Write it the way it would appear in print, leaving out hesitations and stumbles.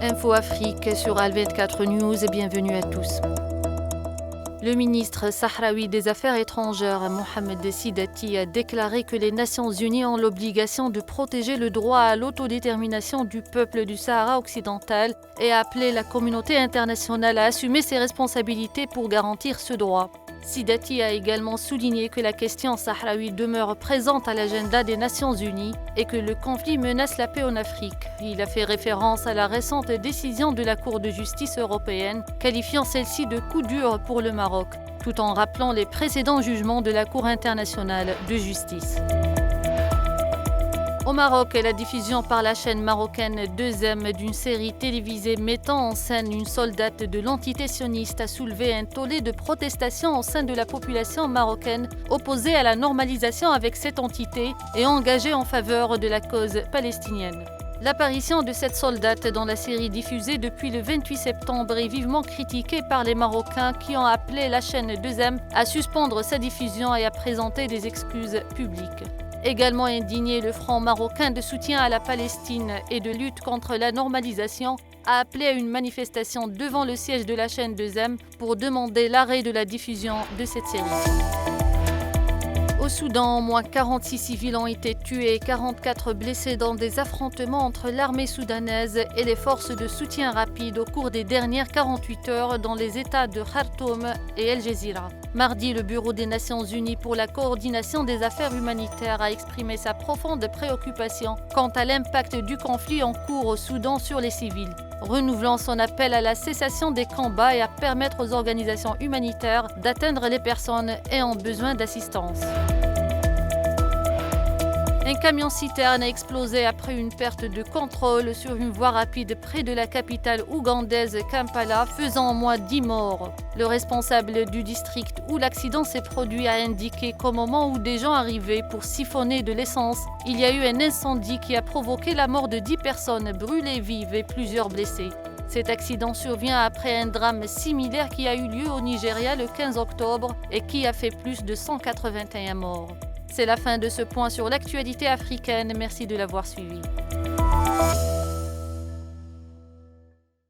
Info Afrique sur Al24 News et bienvenue à tous. Le ministre sahraoui des Affaires étrangères, Mohamed Sidati, a déclaré que les Nations Unies ont l'obligation de protéger le droit à l'autodétermination du peuple du Sahara occidental et a appelé la communauté internationale à assumer ses responsabilités pour garantir ce droit. Sidati a également souligné que la question sahraoui demeure présente à l'agenda des Nations Unies et que le conflit menace la paix en Afrique. Il a fait référence à la récente décision de la Cour de justice européenne, qualifiant celle-ci de coup dur pour le Maroc, tout en rappelant les précédents jugements de la Cour internationale de justice. Au Maroc, la diffusion par la chaîne marocaine 2M d'une série télévisée mettant en scène une soldate de l'entité sioniste a soulevé un tollé de protestation au sein de la population marocaine opposée à la normalisation avec cette entité et engagée en faveur de la cause palestinienne. L'apparition de cette soldate dans la série diffusée depuis le 28 septembre est vivement critiquée par les Marocains qui ont appelé la chaîne 2M à suspendre sa diffusion et à présenter des excuses publiques. Également indigné, le Front marocain de soutien à la Palestine et de lutte contre la normalisation a appelé à une manifestation devant le siège de la chaîne 2M pour demander l'arrêt de la diffusion de cette série. Au Soudan, au moins 46 civils ont été tués et 44 blessés dans des affrontements entre l'armée soudanaise et les forces de soutien rapide au cours des dernières 48 heures dans les États de Khartoum et El Gezira. Mardi, le Bureau des Nations Unies pour la coordination des affaires humanitaires a exprimé sa profonde préoccupation quant à l'impact du conflit en cours au Soudan sur les civils, renouvelant son appel à la cessation des combats et à permettre aux organisations humanitaires d'atteindre les personnes ayant besoin d'assistance. Un camion-citerne a explosé après une perte de contrôle sur une voie rapide près de la capitale ougandaise Kampala, faisant au moins 10 morts. Le responsable du district où l'accident s'est produit a indiqué qu'au moment où des gens arrivaient pour siphonner de l'essence, il y a eu un incendie qui a provoqué la mort de 10 personnes brûlées vives et plusieurs blessés. Cet accident survient après un drame similaire qui a eu lieu au Nigeria le 15 octobre et qui a fait plus de 181 morts. C'est la fin de ce point sur l'actualité africaine. Merci de l'avoir suivi.